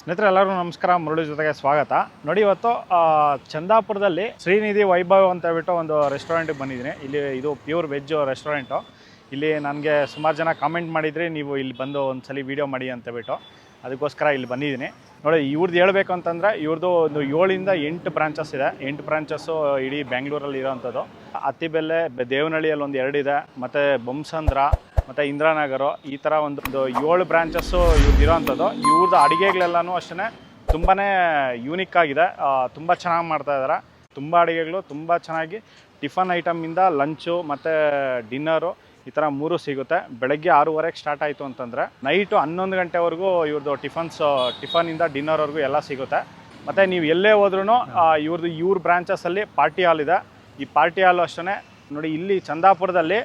ಸ್ನೇಹಿತರೆ ಎಲ್ಲರಿಗೂ ನಮಸ್ಕಾರ. ಮುರಳಿ ಜೊತೆಗೆ ಸ್ವಾಗತ. ನೋಡಿ, ಇವತ್ತು ಚಂದಾಪುರದಲ್ಲಿ ಶ್ರೀನಿಧಿ ವೈಭವ್ ಅಂತ ಹೇಳ್ಬಿಟ್ಟು ಒಂದು ರೆಸ್ಟೋರೆಂಟಿಗೆ ಬಂದಿದ್ದೀನಿ. ಇಲ್ಲಿ ಇದು ಪ್ಯೂರ್ ವೆಜ್ ರೆಸ್ಟೋರೆಂಟು. ಇಲ್ಲಿ ನನಗೆ ಸುಮಾರು ಜನ ಕಾಮೆಂಟ್ ಮಾಡಿದ್ರಿ, ನೀವು ಇಲ್ಲಿ ಬಂದು ಒಂದು ಸಲ ವೀಡಿಯೋ ಮಾಡಿ ಅಂತೇಳ್ಬಿಟ್ಟು. ಅದಕ್ಕೋಸ್ಕರ ಇಲ್ಲಿ ಬಂದಿದ್ದೀನಿ. ನೋಡಿ, ಇವ್ರದ್ದು ಹೇಳಬೇಕು ಅಂತಂದರೆ ಇವ್ರದ್ದು ಒಂದು 7ರಿಂದ 8 ಬ್ರಾಂಚಸ್ ಇದೆ. 8 ಬ್ರಾಂಚಸ್ಸು ಇಡೀ ಬೆಂಗಳೂರಲ್ಲಿ ಇರೋವಂಥದ್ದು. ಅತ್ತಿಬೆಲೆ, ದೇವನಹಳ್ಳಿಯಲ್ಲಿ ಒಂದು 2 ಇದೆ, ಮತ್ತು ಬೊಮ್ಮಸಂದ್ರ ಮತ್ತು ಇಂದಿರಾನಗರ, ಈ ಥರ ಒಂದು 7 ಬ್ರಾಂಚಸ್ಸು ಇವ್ರದ್ದು ಇರೋವಂಥದ್ದು. ಇವ್ರದ್ದು ಅಡುಗೆಗಳೆಲ್ಲನೂ ಅಷ್ಟೇ ತುಂಬಾ ಯೂನಿಕ್ ಆಗಿದೆ. ತುಂಬ ಚೆನ್ನಾಗಿ ಮಾಡ್ತಾಯಿದ್ದಾರೆ. ತುಂಬ ಅಡುಗೆಗಳು ತುಂಬ ಚೆನ್ನಾಗಿ ಟಿಫನ್ ಐಟಮಿಂದ ಲಂಚು ಮತ್ತು ಡಿನ್ನರು ಈ ಥರ 3 ಸಿಗುತ್ತೆ. ಬೆಳಗ್ಗೆ 6:30ಗೆ ಸ್ಟಾರ್ಟ್ ಆಯಿತು ಅಂತಂದರೆ ನೈಟು 11 ಗಂಟೆವರೆಗೂ ಇವ್ರದ್ದು ಟಿಫನಿಂದ ಡಿನ್ನರ್ವರೆಗೂ ಎಲ್ಲ ಸಿಗುತ್ತೆ. ಮತ್ತು ನೀವು ಎಲ್ಲೇ ಹೋದ್ರೂ ಇವ್ರ ಬ್ರಾಂಚಸಲ್ಲಿ ಪಾರ್ಟಿ ಹಾಲ್ ಇದೆ. ಈ ಪಾರ್ಟಿ ಹಾಲು ಅಷ್ಟೇ ನೋಡಿ, ಇಲ್ಲಿ ಚಂದಾಪುರದಲ್ಲಿ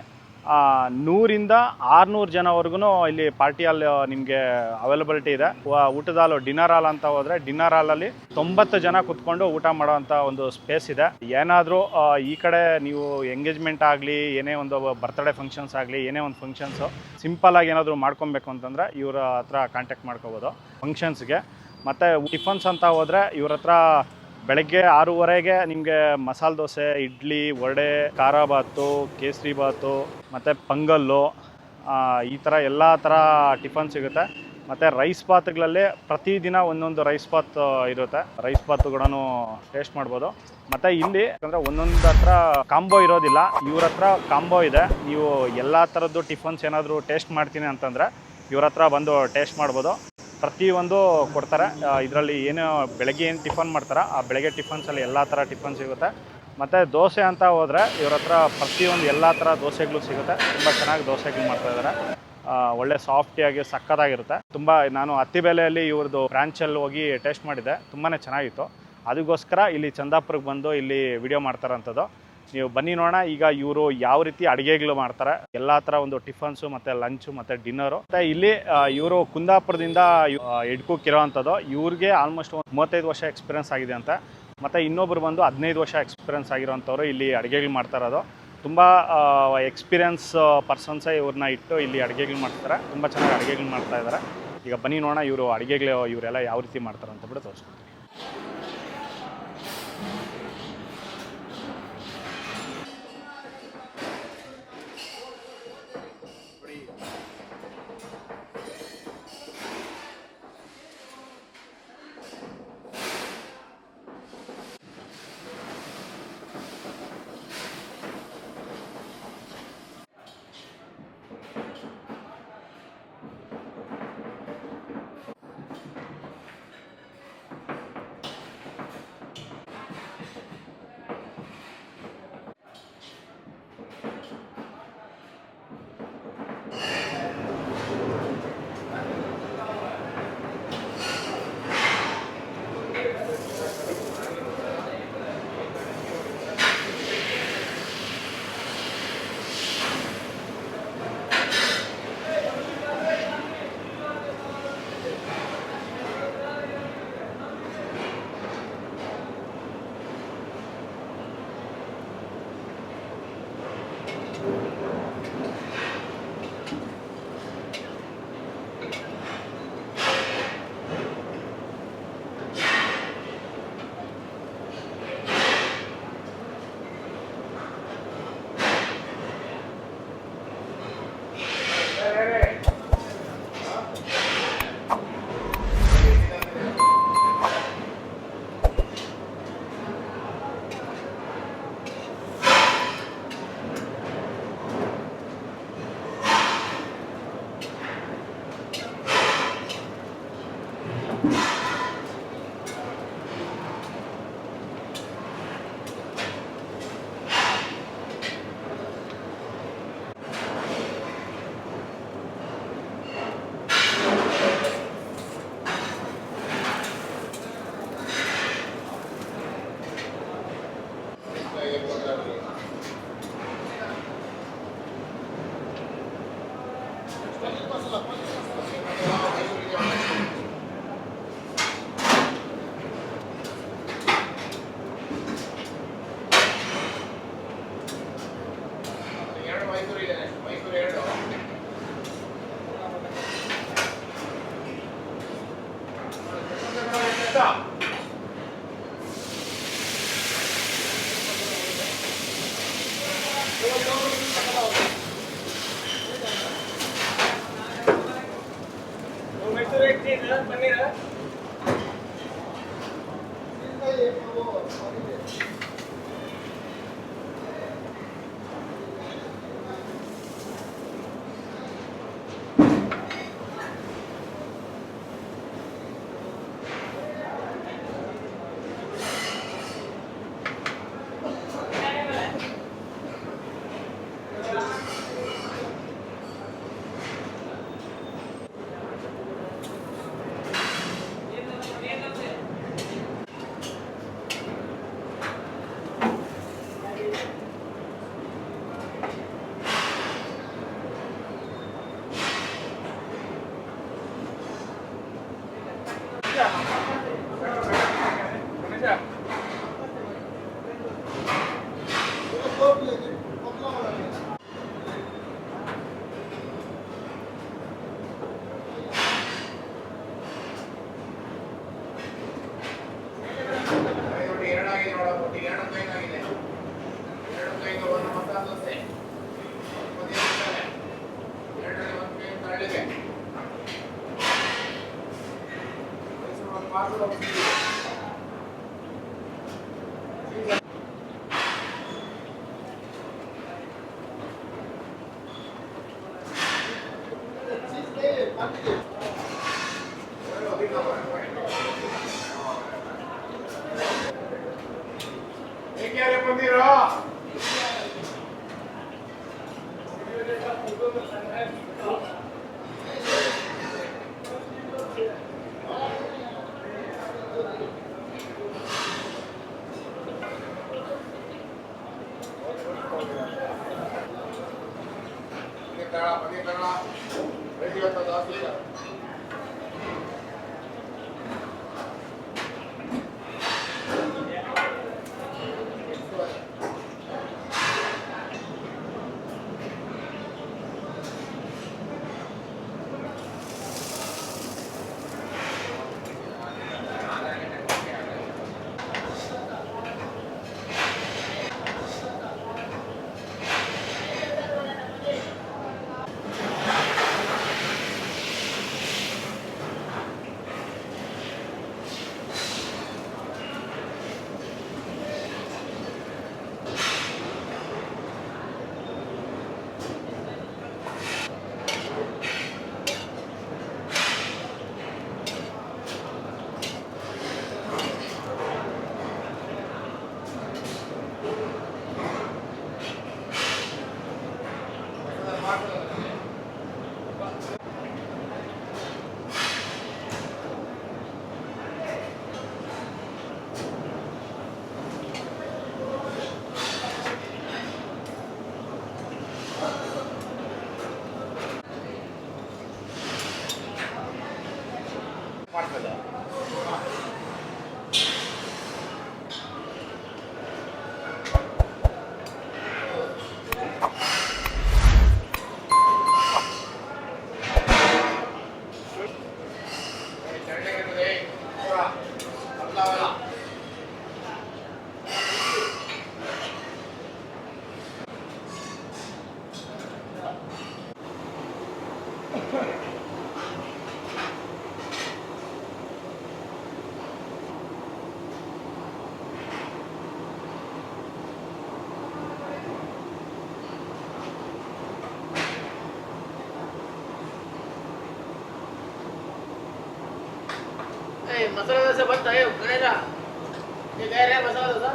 100ರಿಂದ 600 ಜನವರೆಗೂ ಇಲ್ಲಿ ಪಾರ್ಟಿ ಹಾಲ್ ನಿಮಗೆ ಅವೈಲಬಿಲಿಟಿ ಇದೆ. ಊಟದ ಹಾಲು ಡಿನ್ನರ್ ಹಾಲ್ ಅಂತ ಹೋದರೆ ಡಿನ್ನರ್ ಹಾಲಲ್ಲಿ 90 ಜನ ಕುತ್ಕೊಂಡು ಊಟ ಮಾಡೋವಂಥ ಒಂದು ಸ್ಪೇಸ್ ಇದೆ. ಏನಾದರೂ ಈ ಕಡೆ ನೀವು ಎಂಗೇಜ್ಮೆಂಟ್ ಆಗಲಿ, ಏನೇ ಒಂದು ಬರ್ತ್ಡೇ ಫಂಕ್ಷನ್ಸ್ ಆಗಲಿ, ಏನೇ ಒಂದು ಫಂಕ್ಷನ್ಸು ಸಿಂಪಲ್ಲಾಗಿ ಏನಾದರೂ ಮಾಡ್ಕೊಬೇಕು ಅಂತಂದರೆ ಇವ್ರ ಹತ್ರ ಕಾಂಟ್ಯಾಕ್ಟ್ ಮಾಡ್ಕೋಬೋದು ಫಂಕ್ಷನ್ಸ್ಗೆ. ಮತ್ತು ಟಿಫನ್ಸ್ ಅಂತ ಹೋದರೆ ಇವ್ರ ಹತ್ರ ಬೆಳಗ್ಗೆ 6:30ಗೆ ನಿಮಗೆ ಮಸಾಲೆ ದೋಸೆ, ಇಡ್ಲಿ, ವಡೆ, ಖಾರ ಬಾತು, ಕೇಸರಿ ಬಾತು ಮತ್ತು ಪೊಂಗಲ್ಲು, ಈ ಥರ ಎಲ್ಲ ಥರ ಟಿಫನ್ ಸಿಗುತ್ತೆ. ಮತ್ತು ರೈಸ್ ಬಾತ್ಗಳಲ್ಲಿ ಪ್ರತಿದಿನ ಒಂದೊಂದು ರೈಸ್ ಬಾತ್ ಇರುತ್ತೆ. ರೈಸ್ ಬಾತು ಕೂಡ ಟೇಸ್ಟ್ ಮಾಡ್ಬೋದು. ಮತ್ತು ಇಲ್ಲಿ ಯಾಕಂದರೆ ಒಂದೊಂದು ಹತ್ರ ಕಾಂಬೋ ಇರೋದಿಲ್ಲ, ಇವ್ರ ಹತ್ರ ಕಾಂಬೋ ಇದೆ. ನೀವು ಎಲ್ಲ ಥರದ್ದು ಟಿಫನ್ಸ್ ಏನಾದರೂ ಟೇಸ್ಟ್ ಮಾಡ್ತೀನಿ ಅಂತಂದರೆ ಇವ್ರ ಹತ್ರ ಬಂದು ಟೇಸ್ಟ್ ಮಾಡ್ಬೋದು. ಪ್ರತಿಯೊಂದು ಕೊಡ್ತಾರೆ. ಇದರಲ್ಲಿ ಏನು ಬೆಳಗ್ಗೆ ಏನು ಟಿಫನ್ ಮಾಡ್ತಾರೆ ಆ ಬೆಳಗ್ಗೆ ಟಿಫನ್ಸಲ್ಲಿ ಎಲ್ಲ ಥರ ಟಿಫನ್ ಸಿಗುತ್ತೆ. ಮತ್ತು ದೋಸೆ ಅಂತ ಹೋದರೆ ಇವ್ರ ಹತ್ರ ಪ್ರತಿಯೊಂದು ಎಲ್ಲ ಥರ ದೋಸೆಗಳು ಸಿಗುತ್ತೆ. ತುಂಬ ಚೆನ್ನಾಗಿ ದೋಸೆಗಳು ಮಾಡ್ತಾಯಿದ್ದಾರೆ. ಒಳ್ಳೆ ಸಾಫ್ಟಿಯಾಗಿ ಸಕ್ಕತ್ತಾಗಿರುತ್ತೆ. ನಾನು ಅತ್ತಿಬೆಲೆಯಲ್ಲಿ ಇವ್ರದ್ದು ಬ್ರಾಂಚಲ್ಲಿ ಹೋಗಿ ಟೇಸ್ಟ್ ಮಾಡಿದ್ದೆ, ತುಂಬಾ ಚೆನ್ನಾಗಿತ್ತು. ಅದಕ್ಕೋಸ್ಕರ ಇಲ್ಲಿ ಚಂದಾಪುರಕ್ಕೆ ಬಂದು ಇಲ್ಲಿ ವಿಡಿಯೋ ಮಾಡ್ತಾರಂಥದ್ದು. ನೀವು ಬನ್ನಿ ನೋಡೋಣ ಈಗ ಇವರು ಯಾವ ರೀತಿ ಅಡುಗೆಗಳು ಮಾಡ್ತಾರೆ, ಎಲ್ಲ ಥರ ಒಂದು ಟಿಫನ್ಸು ಮತ್ತು ಲಂಚು ಮತ್ತು ಡಿನ್ನರು. ಮತ್ತು ಇಲ್ಲಿ ಇವರು ಕುಂದಾಪುರದಿಂದ ಹೆಡ್ ಕುಕ್ ಇರೋವಂಥದ್ದು. ಇವ್ರಿಗೆ ಆಲ್ಮೋಸ್ಟ್ 35 ವರ್ಷ ಎಕ್ಸ್ಪೀರಿಯನ್ಸ್ ಆಗಿದೆ ಅಂತ. ಮತ್ತು ಇನ್ನೊಬ್ಬರು ಬಂದು 15 ವರ್ಷ ಎಕ್ಸ್ಪೀರಿಯನ್ಸ್ ಆಗಿರೋವಂಥವ್ರು ಇಲ್ಲಿ ಅಡುಗೆಗಳು ಮಾಡ್ತಾ ಇರೋದು. ತುಂಬ ಎಕ್ಸ್ಪೀರಿಯನ್ಸ್ ಪರ್ಸನ್ಸೇ ಇವ್ರನ್ನ ಇಟ್ಟು ಇಲ್ಲಿ ಅಡುಗೆಗಳು ಮಾಡ್ತಾರೆ. ತುಂಬ ಚೆನ್ನಾಗಿ ಅಡುಗೆಗಳು ಮಾಡ್ತಾಯಿದ್ದಾರೆ. ಈಗ ಬನ್ನಿ ನೋಡೋಣ ಇವರೆಲ್ಲ ಯಾವ ರೀತಿ ಮಾಡ್ತಾರೆ ಅಂತ ಬಿಟ್ಟು ತೋರಿಸ್ಕೊಡ್ತೀನಿ. मसाला वैसे बनता है गैरा ये गैरा है मसाला था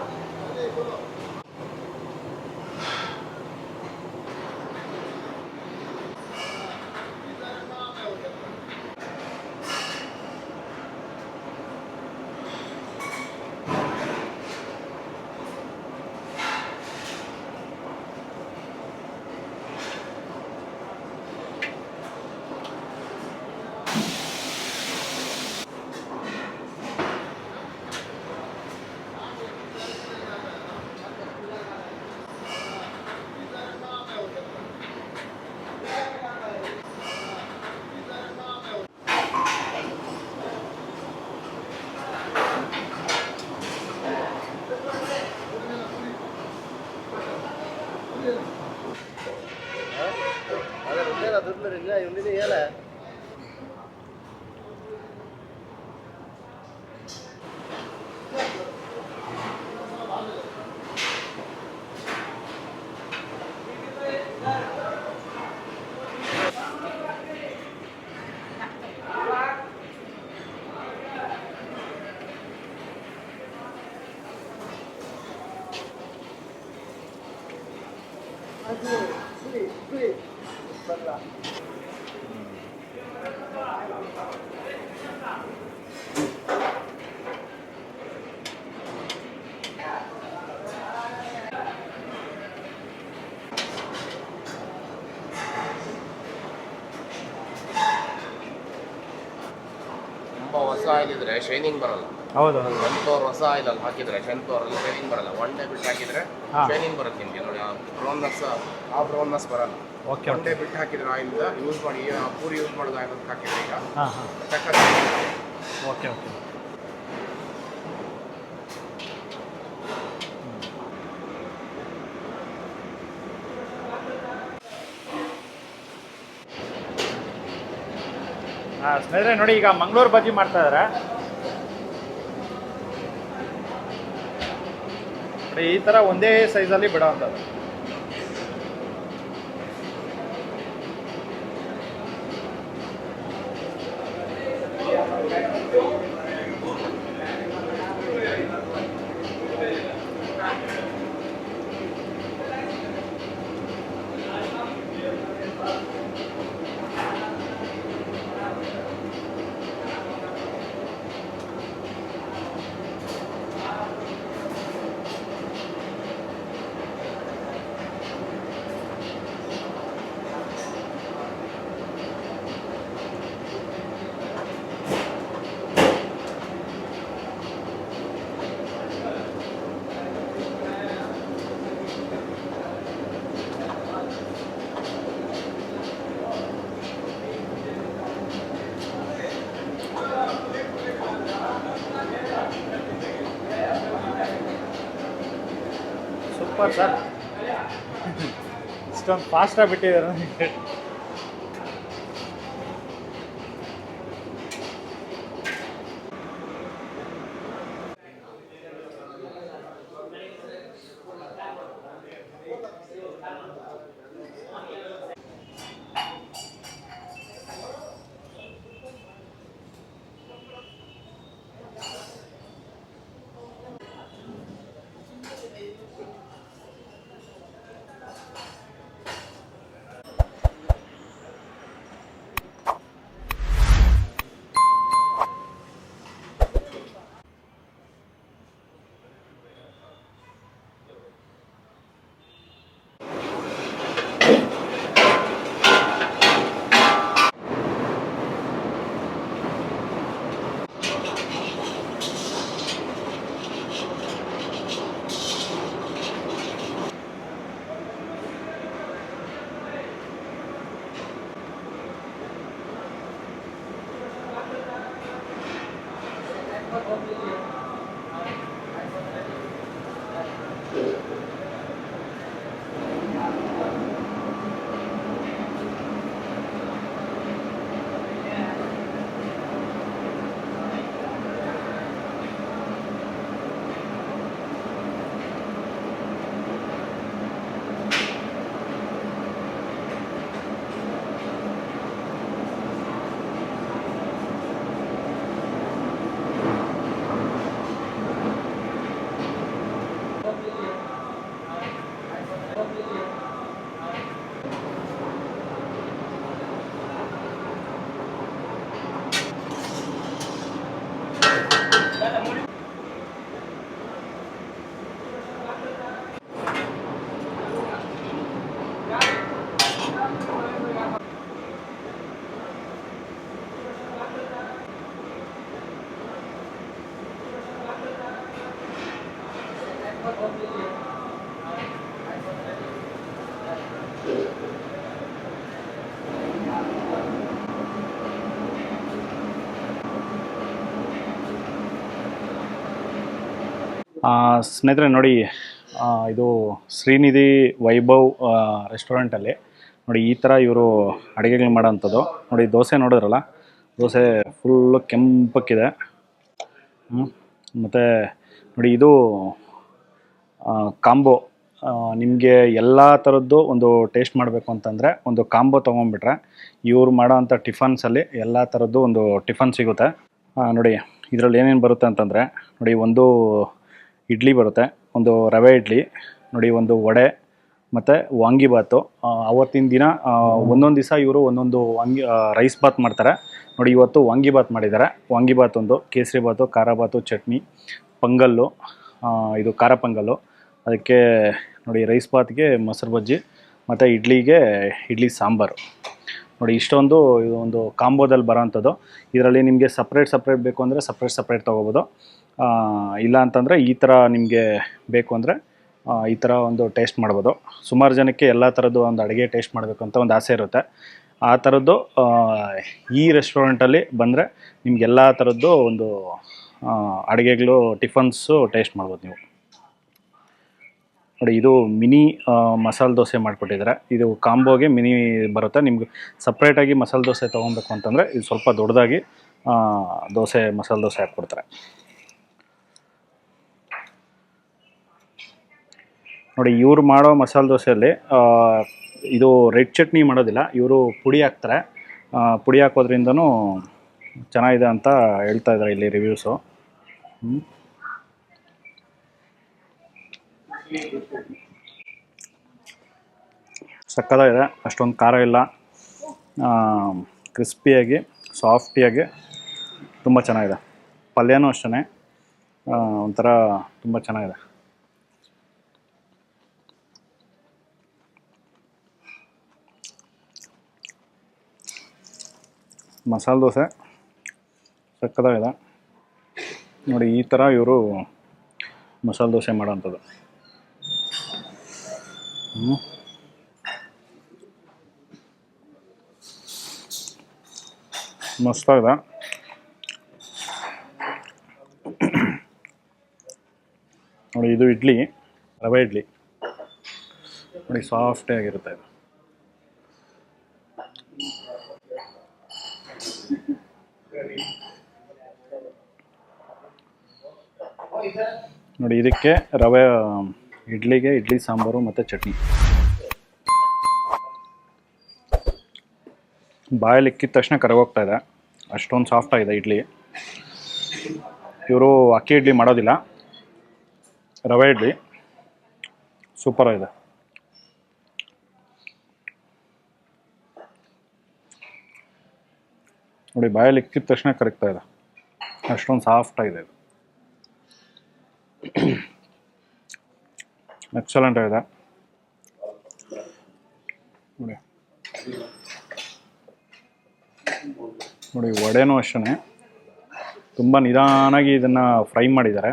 ತುಂಬ ಹೊಸ ಆಯಿಲ್ ಇದ್ರೆ ಶೈನಿಂಗ್ ಬರಲ್ಲ. ಹೌದು ಸನ್ಫ್ಲವರ್ ಹೊಸ ಆಯಿಲಲ್ಲಿ ಹಾಕಿದರೆ ಸನ್ಫ್ಲವರಲ್ಲಿ ಶೈನಿಂಗ್ ಬರಲ್ಲ. ಒನ್ ಡೇ ಬಿಟ್ಟು ಹಾಕಿದರೆ ಶೈನಿಂಗ್ ಬರುತ್ತೆ ನಿಮಗೆ. ನೋಡಿ ಆ ಬ್ರೌನ್ನಸ್ ಬರಲ್ಲ. ಓಕೆ ಒನ್ ಡೇ ಬಿಟ್ಟು ಹಾಕಿದ್ರೆ ಆಯಿಲ್ ಯೂಸ್ ಮಾಡಿ, ಪೂರಿ ಯೂಸ್ ಮಾಡೋದು ಆಯಿಲ್ ಹಾಕಿದ್ರೆ ಈಗ ಹಾಂ ಹಾಂ ಸಕ್ಕತ್. Okay okay. ಸ್ನೇಹಿತರೆ ನೋಡಿ, ಈಗ ಮಂಗಳೂರು ಬಜ್ಜಿ ಮಾಡ್ತಾ ಇದ್ದಾರೆ ನೋಡಿ. ಈ ಥರ ಒಂದೇ ಸೈಜಲ್ಲಿ ಬಿಡೋವಂಥದ್ದು. ಸೂಪರ್ ಸರ್, ಇಷ್ಟೊಂದು ಫಾಸ್ಟಾಗಿ ಬಿಟ್ಟಿದ್ದಾರೆ. ಸ್ನೇಹಿತರೆ ನೋಡಿ, ಇದು ಶ್ರೀನಿಧಿ ವೈಭವ್ ರೆಸ್ಟೋರೆಂಟಲ್ಲಿ ನೋಡಿ ಈ ಥರ ಇವರು ಅಡುಗೆಗಳು ಮಾಡೋಂಥದ್ದು. ನೋಡಿ ದೋಸೆ ನೋಡಿದ್ರಲ್ಲ, ದೋಸೆ ಫುಲ್ಲು ಕೆಂಪಕ್ಕಿದೆ. ಮತ್ತು ನೋಡಿ ಇದು ಕಾಂಬೋ. ನಿಮಗೆ ಎಲ್ಲ ಥರದ್ದು ಒಂದು ಟೇಸ್ಟ್ ಮಾಡಬೇಕು ಅಂತಂದರೆ ಒಂದು ಕಾಂಬೋ ತೊಗೊಂಡ್ಬಿಟ್ರೆ ಇವ್ರು ಮಾಡೋವಂಥ ಟಿಫನ್ಸಲ್ಲಿ ಎಲ್ಲ ಥರದ್ದು ಒಂದು ಟಿಫನ್ ಸಿಗುತ್ತೆ. ನೋಡಿ ಇದರಲ್ಲಿ ಏನೇನು ಬರುತ್ತೆ ಅಂತಂದರೆ ನೋಡಿ, ಒಂದು ಇಡ್ಲಿ ಬರುತ್ತೆ, ಒಂದು ರವೆ ಇಡ್ಲಿ, ನೋಡಿ ಒಂದು ವಡೆ, ಮತ್ತು ವಾಂಗಿಬಾತು. ಅವತ್ತಿನ ದಿನ ಒಂದೊಂದು ದಿವಸ ಇವರು ಒಂದೊಂದು ರೈಸ್ ಬಾತ್ ಮಾಡ್ತಾರೆ. ನೋಡಿ, ಇವತ್ತು ವಾಂಗಿಬಾತ್ ಮಾಡಿದ್ದಾರೆ. ವಾಂಗಿಬಾತ್ ಒಂದು, ಕೇಸರಿ ಬಾತು, ಖಾರ ಬಾತು, ಚಟ್ನಿ, ಪೊಂಗಲ್ಲು, ಇದು ಖಾರ ಪೊಂಗಲ್ಲು. ಅದಕ್ಕೆ ನೋಡಿ, ರೈಸ್ ಬಾತ್ಗೆ ಮೊಸರು ಬಜ್ಜಿ ಮತ್ತು ಇಡ್ಲಿ ಸಾಂಬಾರು. ನೋಡಿ, ಇಷ್ಟೊಂದು ಇದು ಒಂದು ಕಾಂಬೋದಲ್ಲಿ ಬರೋವಂಥದ್ದು. ಇದರಲ್ಲಿ ನಿಮಗೆ ಸಪ್ರೇಟ್ ಬೇಕು ಅಂದರೆ ಸಪ್ರೇಟ್ ತೊಗೋಬೋದು. ಇಲ್ಲ ಅಂತಂದರೆ ಈ ಥರ ನಿಮಗೆ ಬೇಕು ಅಂದರೆ ಈ ಥರ ಒಂದು ಟೇಸ್ಟ್ ಮಾಡ್ಬೋದು. ಸುಮಾರು ಜನಕ್ಕೆ ಎಲ್ಲ ಥರದ್ದು ಒಂದು ಅಡುಗೆ ಟೇಸ್ಟ್ ಮಾಡಬೇಕು ಅಂತ ಒಂದು ಆಸೆ ಇರುತ್ತೆ. ಆ ಥರದ್ದು ಈ ರೆಸ್ಟೋರೆಂಟಲ್ಲಿ ಬಂದರೆ ನಿಮಗೆಲ್ಲ ಥರದ್ದು ಒಂದು ಅಡುಗೆಗಳು, ಟಿಫನ್ಸು ಟೇಸ್ಟ್ ಮಾಡ್ಬೋದು ನೀವು. ನೋಡಿ, ಇದು ಮಿನಿ ಮಸಾಲೆ ದೋಸೆ ಮಾಡಿಕೊಟ್ಟಿದ್ದಾರೆ. ಇದು ಕಾಂಬೋಗೆ ಮಿನಿ ಬರುತ್ತೆ. ನಿಮ್ಗೆ ಸಪ್ರೇಟಾಗಿ ಮಸಾಲೆ ದೋಸೆ ತೊಗೊಬೇಕು ಅಂತಂದರೆ ಇದು ಸ್ವಲ್ಪ ದೊಡ್ಡದಾಗಿ ಮಸಾಲೆ ದೋಸೆ ಹಾಕ್ಕೊಡ್ತಾರೆ. ನೋಡಿ, ಇವರು ಮಾಡೋ ಮಸಾಲೆ ದೋಸೆಯಲ್ಲಿ ಇದು ರೆಡ್ ಚಟ್ನಿ ಮಾಡೋದಿಲ್ಲ, ಇವರು ಪುಡಿ ಹಾಕ್ತಾರೆ. ಪುಡಿ ಹಾಕೋದ್ರಿಂದನೂ ಚೆನ್ನಾಗಿದೆ ಅಂತ ಹೇಳ್ತಾ ಇದ್ದಾರೆ ಇಲ್ಲಿ ರಿವ್ಯೂಸು. ಸಕ್ಕತ್ತಾಗಿದೆ, ಅಷ್ಟೊಂದು ಖಾರ ಇಲ್ಲ, ಕ್ರಿಸ್ಪಿಯಾಗಿ ಸಾಫ್ಟಿಯಾಗಿ ತುಂಬ ಚೆನ್ನಾಗಿದೆ. ಪಲ್ಯನೂ ಅಷ್ಟೇ ಒಂಥರ ತುಂಬ ಚೆನ್ನಾಗಿದೆ. ಮಸಾಲೆ ದೋಸೆ ಸಕ್ಕತ್ತಾಗಿದೆ. ನೋಡಿ, ಈ ಥರ ಇವರು ಮಸಾಲೆ ದೋಸೆ ಮಾಡೋವಂಥದ್ದು. ಮಸ್ತಾಗಿದೆ. ನೋಡಿ, ಇದು ಇಡ್ಲಿ, ರವೆ ಇಡ್ಲಿ. ನೋಡಿ, ಸಾಫ್ಟೇ ಆಗಿರುತ್ತೆ ಇದು. ನೋಡಿ, ಇದಕ್ಕೆ ರವೆ ಇಡ್ಲಿಗೆ ಇಡ್ಲಿ ಸಾಂಬಾರು ಮತ್ತು ಚಟ್ನಿ. ಬಾಯಲ್ಲಿ ಇಕ್ಕಿದ ತಕ್ಷಣ ಕರಗೋಗ್ತಾ ಇದೆ, ಅಷ್ಟೊಂದು ಸಾಫ್ಟ್ ಆಗಿದೆ ಇಡ್ಲಿ. ಇವರು ಅಕ್ಕಿ ಇಡ್ಲಿ ಮಾಡೋದಿಲ್ಲ, ರವೆ ಇಡ್ಲಿ ಸೂಪರ್ ಆಗಿದೆ. ನೋಡಿ, ಬಾಯಲ್ಲಿ ಇಕ್ಕಿದ ತಕ್ಷಣ ಕರಗ್ತಾ ಇದೆ, ಅಷ್ಟೊಂದು ಸಾಫ್ಟ್ ಆಗಿದೆ ಇದು. ಎಕ್ಸಲೆಂಟ್ ಆಗಿದೆ. ನೋಡಿ, ವಡೆನೂ ಅಷ್ಟೇ ತುಂಬ ನಿಧಾನಾಗಿ ಇದನ್ನು ಫ್ರೈ ಮಾಡಿದ್ದಾರೆ.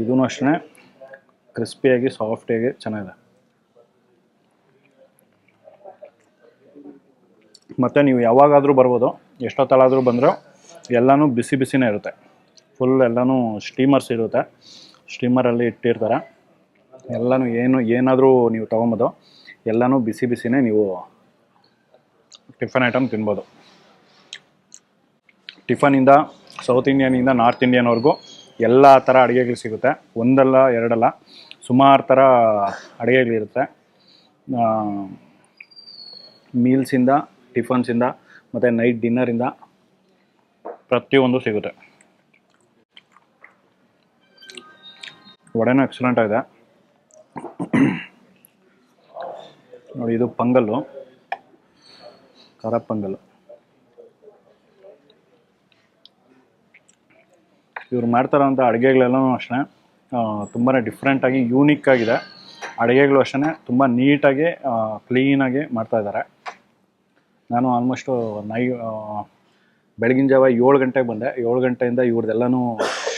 ಇದೂ ಅಷ್ಟೇ ಕ್ರಿಸ್ಪಿಯಾಗಿ ಸಾಫ್ಟಿಯಾಗಿ ಚೆನ್ನಾಗಿದೆ. ಮತ್ತು ನೀವು ಯಾವಾಗಾದರೂ ಬರ್ಬೋದು, ಎಷ್ಟೊತ್ತಲ್ಲಾದರೂ ಬಂದರೂ ಎಲ್ಲನೂ ಬಿಸಿನೇ ಇರುತ್ತೆ. ಫುಲ್ ಎಲ್ಲನೂ ಸ್ಟೀಮರ್ಸ್ ಇರುತ್ತೆ, ಸ್ಟೀಮರಲ್ಲಿ ಇಟ್ಟಿರ್ತಾರೆ. ಎಲ್ಲನೂ ಏನಾದರೂ ನೀವು ತೊಗೊಬೋದು, ಎಲ್ಲನೂ ಬಿಸಿನೇ ನೀವು ಟಿಫನ್ ಐಟಮ್ ತಿನ್ಬೋದು. ಟಿಫನಿಂದ ಸೌತ್ ಇಂಡಿಯನಿಂದ ನಾರ್ತ್ ಇಂಡಿಯನ್ವರೆಗೂ ಎಲ್ಲ ಥರ ಅಡುಗೆಗಳು ಸಿಗುತ್ತೆ. ಒಂದಲ್ಲ ಎರಡಲ್ಲ, ಸುಮಾರು ಥರ ಅಡುಗೆಗಳಿರುತ್ತೆ. ಮೀಲ್ಸಿಂದ, ಟಿಫನ್ಸಿಂದ ಮತ್ತು ನೈಟ್ ಡಿನ್ನರಿಂದ ಪ್ರತಿಯೊಂದು ಸಿಗುತ್ತೆ. ವಡೆನೂ ಎಕ್ಸಲೆಂಟ್ ಆಗಿದೆ. ನೋಡಿ, ಇದು ಪೊಂಗಲ್ಲು, ಖಾರ ಪೊಂಗಲ್ಲು. ಇವ್ರು ಮಾಡ್ತಾರೋಂಥ ಅಡುಗೆಗಳೆಲ್ಲವೂ ಅಷ್ಟೇ ತುಂಬಾ ಡಿಫ್ರೆಂಟಾಗಿ ಯೂನಿಕ್ ಆಗಿದೆ. ಅಡುಗೆಗಳು ಅಷ್ಟೇ ತುಂಬ ನೀಟಾಗಿ ಕ್ಲೀನಾಗಿ ಮಾಡ್ತಾಯಿದ್ದಾರೆ. ನಾನು ಆಲ್ಮೋಸ್ಟು ಬೆಳಗಿನ ಜಾವ 7 ಗಂಟೆಗೆ ಬಂದೆ. 7 ಗಂಟೆಯಿಂದ ಇವ್ರದ್ದೆಲ್ಲನೂ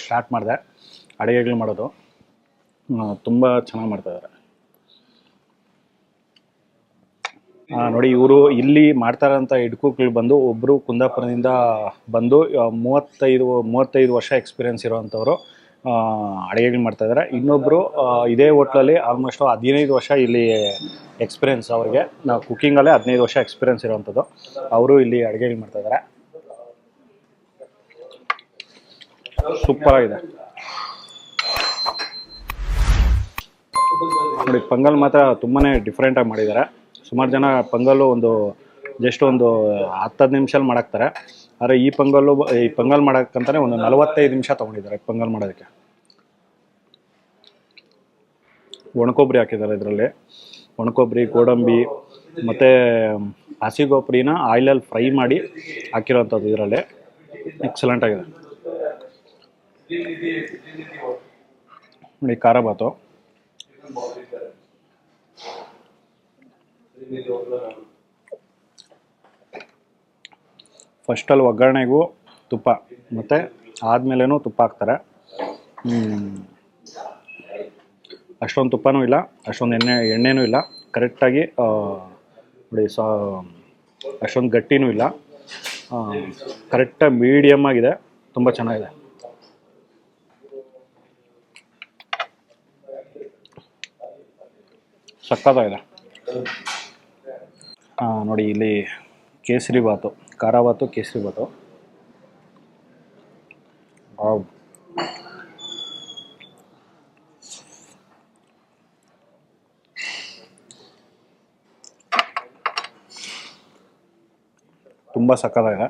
ಸ್ಟಾರ್ಟ್ ಮಾಡಿದೆ ಅಡುಗೆಗಳು ಮಾಡೋದು. ತುಂಬ ಚೆನ್ನಾಗಿ ಮಾಡ್ತಾಯಿದ್ದಾರೆ. ನೋಡಿ, ಇವರು ಇಲ್ಲಿ ಮಾಡ್ತಾರಂಥ ಹೆಡ್ ಕುಕ್ಗಳು ಬಂದು ಒಬ್ಬರು ಕುಂದಾಪುರದಿಂದ ಬಂದು 35 ವರ್ಷ ಎಕ್ಸ್ಪೀರಿಯೆನ್ಸ್ ಇರೋವಂಥವ್ರು ಅಡುಗೆಗಳು ಮಾಡ್ತಾಯಿದ್ದಾರೆ. ಇನ್ನೊಬ್ಬರು ಇದೇ ಹೋಟ್ಲಲ್ಲಿ ಆಲ್ಮೋಸ್ಟ್ 15 ವರ್ಷ ಇಲ್ಲಿ ಎಕ್ಸ್ಪೀರಿಯೆನ್ಸ್ ಅವ್ರಿಗೆ. ನಾವು ಕುಕ್ಕಿಂಗಲ್ಲೇ 15 ವರ್ಷ ಎಕ್ಸ್ಪೀರಿಯೆನ್ಸ್ ಇರೋವಂಥದ್ದು. ಅವರು ಇಲ್ಲಿ ಅಡುಗೆಗಳು ಮಾಡ್ತಾಯಿದ್ದಾರೆ. ಸೂಪರ್ ಆಗಿದೆ. ನೋಡಿ, ಪೊಂಗಲ್ ಮಾತ್ರ ತುಂಬಾ ಡಿಫ್ರೆಂಟಾಗಿ ಮಾಡಿದ್ದಾರೆ. ಸುಮಾರು ಜನ ಪೊಂಗಲ್ಲು ಒಂದು ಜಸ್ಟ್ ಒಂದು 10 ನಿಮಿಷಲ್ಲಿ ಮಾಡಾಕ್ತಾರೆ. ಆದರೆ ಈ ಪೊಂಗಲ್ ಮಾಡೋಕ್ಕಂತಾನೆ ಒಂದು 45 ನಿಮಿಷ ತೊಗೊಂಡಿದ್ದಾರೆ ಪೊಂಗಲ್ ಮಾಡೋದಕ್ಕೆ. ಒಣಕೊಬ್ಬರಿ ಹಾಕಿದ್ದಾರೆ ಇದರಲ್ಲಿ. ಒಣಕೊಬ್ಬರಿ, ಗೋಡಂಬಿ ಮತ್ತು ಹಸಿಗೊಬ್ಬರಿನ ಆಯಿಲಲ್ಲಿ ಫ್ರೈ ಮಾಡಿ ಹಾಕಿರೋಂಥದ್ದು ಇದರಲ್ಲಿ. ಎಕ್ಸಲೆಂಟ್ ಆಗಿದೆ ನೋಡಿ. ಖಾರ ಬಾತು ಫಸ್ಟಲ್ಲಿ ಒಗ್ಗರಣೆಗೂ ತುಪ್ಪ ಮತ್ತು ಆದಮೇಲೆನೂ ತುಪ್ಪ ಹಾಕ್ತಾರೆ. ಅಷ್ಟೊಂದು ತುಪ್ಪನೂ ಇಲ್ಲ, ಅಷ್ಟೊಂದು ಎಣ್ಣೆನೂ ಇಲ್ಲ, ಕರೆಕ್ಟಾಗಿ ನೋಡಿ. ಅಷ್ಟೊಂದು ಗಟ್ಟಿನೂ ಇಲ್ಲ, ಕರೆಕ್ಟಾಗಿ ಮೀಡಿಯಮ್ ಆಗಿದೆ. ತುಂಬ ಚೆನ್ನಾಗಿದೆ. ಸಕ್ಕತ್ತಾಗಿದೆ. ನೋಡಿ ಇಲ್ಲಿ ಕೇಸರಿ ಬಾತು, ಖಾರ ಬಾತು, ಕೇಸರಿ ಬಾತು. ತುಂಬ ಸಕ್ಕತ್ತಾಗಿದೆ.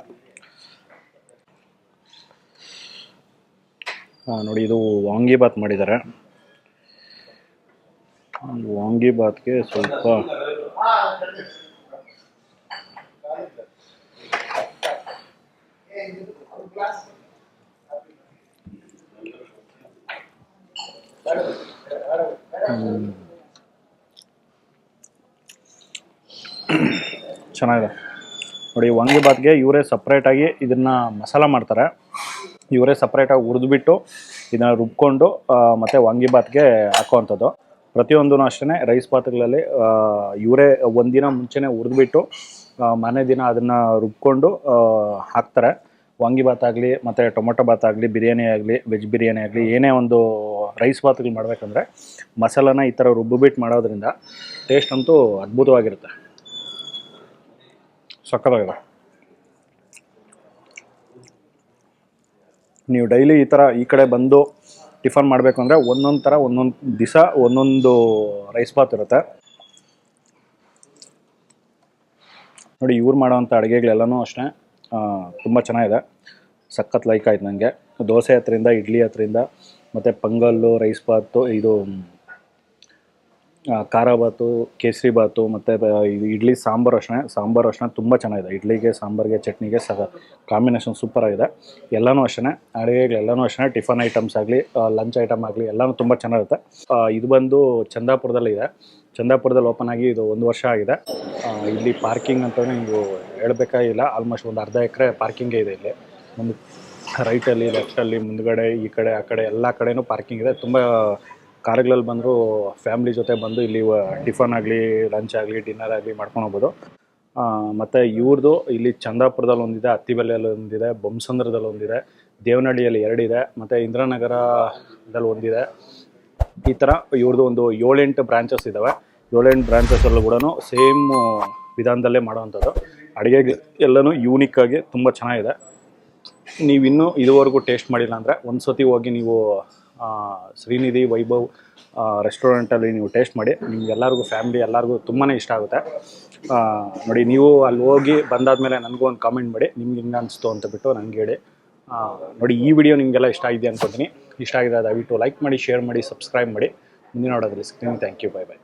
ನೋಡಿ ಇದು ವಾಂಗಿಬಾತ್ ಮಾಡಿದ್ದಾರೆ. ವಾಂಗಿಬಾತ್ಗೆ ಸ್ವಲ್ಪ ಚೆನ್ನಾಗಿದೆ ನೋಡಿ. ವಾಂಗಿಬಾತ್ಗೆ ಇವರೇ ಸಪ್ರೇಟಾಗಿ ಇದನ್ನು ಮಸಾಲ ಮಾಡ್ತಾರೆ. ಇವರೇ ಸಪ್ರೇಟಾಗಿ ಹುರಿದ್ಬಿಟ್ಟು ಇದನ್ನು ರುಬ್ಕೊಂಡು ಮತ್ತು ವಾಂಗಿಬಾತ್ಗೆ ಹಾಕೋವಂಥದ್ದು. ಪ್ರತಿಯೊಂದೂ ಅಷ್ಟೇ ರೈಸ್ ಬಾತ್ಗಳಲ್ಲಿ ಇವರೇ ಒಂದಿನ ಮುಂಚೆನೇ ಹುರಿದ್ಬಿಟ್ಟು ಮಾರನೇ ದಿನ ಅದನ್ನು ರುಬ್ಕೊಂಡು ಹಾಕ್ತಾರೆ. ವಾಂಗಿಬಾತ್ ಆಗಲಿ ಮತ್ತು ಟೊಮೊಟೊ ಬಾತ್ ಆಗಲಿ, ಬಿರಿಯಾನಿ ಆಗಲಿ, ವೆಜ್ ಬಿರಿಯಾನಿ ಆಗಲಿ, ಏನೇ ಒಂದು ರೈಸ್ ಬಾತ್ಗಳು ಮಾಡಬೇಕಂದ್ರೆ ಮಸಾಲಾನ ಈ ಥರ ರುಬ್ಬಿಬಿಟ್ಟು ಮಾಡೋದ್ರಿಂದ ಟೇಸ್ಟ್ ಅಂತೂ ಅದ್ಭುತವಾಗಿರುತ್ತೆ. ಸಕ್ಕತ್ತಾಗಿದೆ. ನೀವು ಡೈಲಿ ಈ ಕಡೆ ಬಂದು ಟಿಫನ್ ಮಾಡಬೇಕು ಅಂದರೆ ಒಂದೊಂದು ಥರ ಒಂದೊಂದು ದಿವಸ ಒಂದೊಂದು ರೈಸ್ ಬಾತ್ ಇರುತ್ತೆ ನೋಡಿ. ಇವ್ರು ಮಾಡೋವಂಥ ಅಡುಗೆಗಳೆಲ್ಲನೂ ಅಷ್ಟೇ ತುಂಬ ಚೆನ್ನಾಗಿದೆ. ಸಖತ್ ಲೈಕ್ ಆಯ್ತು ನನಗೆ. ದೋಸೆ ಹತ್ರದಿಂದ, ಇಡ್ಲಿ ಹತ್ರದಿಂದ, ಮತ್ತು ಪೊಂಗಲ್ಲು, ರೈಸ್ ಬಾತು, ಇದು ಖಾರ ಬಾತು, ಕೇಸರಿ ಬಾತು, ಮತ್ತು ಇದು ಇಡ್ಲಿ ಸಾಂಬಾರು ಅಷ್ಟೇ ತುಂಬ ಚೆನ್ನಾಗಿದೆ. ಇಡ್ಲಿಗೆ, ಸಾಂಬಾರಿಗೆ, ಚಟ್ನಿಗೆ ಕಾಂಬಿನೇಷನ್ ಸೂಪರಾಗಿದೆ. ಎಲ್ಲನೂ ಅಷ್ಟೇ ಅಡುಗೆಗಳೆಲ್ಲನೂ ಅಷ್ಟೇ. ಟಿಫನ್ ಐಟಮ್ಸ್ ಆಗಲಿ, ಲಂಚ್ ಐಟಮ್ ಆಗಲಿ, ಎಲ್ಲನೂ ತುಂಬ ಚೆನ್ನಾಗಿರುತ್ತೆ. ಇದು ಬಂದು ಚಂದಾಪುರದಲ್ಲಿದೆ. ಚಂದಾಪುರದಲ್ಲಿ ಓಪನ್ ಆಗಿ ಇದು 1 ವರ್ಷ ಆಗಿದೆ. ಇಲ್ಲಿ ಪಾರ್ಕಿಂಗ್ ಅಂತಲೇ ನೀವು ಹೇಳಬೇಕಾಗಿಲ್ಲ. ಆಲ್ಮೋಸ್ಟ್ ಒಂದು ಅರ್ಧ ಎಕರೆ ಪಾರ್ಕಿಂಗೇ ಇದೆ ಇಲ್ಲಿ. ಒಂದು ರೈಟಲ್ಲಿ, ಲೆಫ್ಟಲ್ಲಿ, ಮುಂದ್ಗಡೆ, ಈ ಕಡೆ, ಆ ಕಡೆ ಎಲ್ಲ ಕಡೆಯೂ ಪಾರ್ಕಿಂಗ್ ಇದೆ. ತುಂಬ ಕಾರುಗಳಲ್ಲಿ ಬಂದರೂ ಫ್ಯಾಮ್ಲಿ ಜೊತೆ ಬಂದು ಇಲ್ಲಿ ಟಿಫನ್ ಆಗಲಿ, ಲಂಚ್ ಆಗಲಿ, ಡಿನ್ನರ್ ಆಗಲಿ ಮಾಡ್ಕೊಂಡು ಹೋಗ್ಬೋದು. ಮತ್ತು ಇವ್ರದ್ದು ಇಲ್ಲಿ ಚಂದಾಪುರದಲ್ಲಿ ಒಂದಿದೆ, ಅತ್ತಿಬೆಲೆಯಲ್ಲಿ ಒಂದಿದೆ, ಬೊಮ್ಮಸಂದ್ರದಲ್ಲಿ ಒಂದಿದೆ, ದೇವನಹಳ್ಳಿಯಲ್ಲಿ 2 ಇದೆ, ಮತ್ತು ಇಂದ್ರಾನಗರದಲ್ಲಿ ಒಂದಿದೆ. ಈ ಥರ ಇವ್ರದ್ದು ಒಂದು 7-8 ಬ್ರಾಂಚಸ್ ಇದ್ದಾವೆ. 7-8 ಬ್ರಾಂಚಸ್ಸಲ್ಲೂ ಕೂಡ ಸೇಮ್ ವಿಧಾನದಲ್ಲೇ ಮಾಡೋವಂಥದ್ದು. ಅಡುಗೆ ಎಲ್ಲನೂ ಯೂನಿಕ್ಕಾಗಿ ತುಂಬ ಚೆನ್ನಾಗಿದೆ. ನೀವಿನ್ನೂ ಇದುವರೆಗೂ ಟೇಸ್ಟ್ ಮಾಡಿಲ್ಲ ಅಂದರೆ ಒಂದು ಸತಿ ಹೋಗಿ ನೀವು ಶ್ರೀನಿಧಿ ವೈಭವ್ ರೆಸ್ಟೋರೆಂಟಲ್ಲಿ ನೀವು ಟೇಸ್ಟ್ ಮಾಡಿ. ನಿಮ್ಗೆಲ್ಲರಿಗೂ, ಫ್ಯಾಮ್ಲಿ ಎಲ್ಲರಿಗೂ ತುಂಬಾ ಇಷ್ಟ ಆಗುತ್ತೆ ನೋಡಿ. ನೀವು ಅಲ್ಲಿ ಹೋಗಿ ಬಂದಾದಮೇಲೆ ನನಗೂ ಒಂದು ಕಾಮೆಂಟ್ ಮಾಡಿ, ನಿಮ್ಗೆ ಹೆಂಗೆ ಅನಿಸ್ತು ಅಂತ ಬಿಟ್ಟು ನನಗೆ ಹೇಳಿ ನೋಡಿ. ಈ ವಿಡಿಯೋ ನಿಮಗೆಲ್ಲ ಇಷ್ಟ ಆಗಿದೆ ಅಂದ್ಕೊತೀನಿ. ಇಷ್ಟ ಆಗಿದೆ ದಯವಿಟ್ಟು ಲೈಕ್ ಮಾಡಿ, ಶೇರ್ ಮಾಡಿ, ಸಬ್ಸ್ಕ್ರೈಬ್ ಮಾಡಿ. ಮುಂದಿನ ನೋಡೋದ್ರಲ್ಲಿ ಸಿಗ್ತೀನಿ. Thank you. Bye by.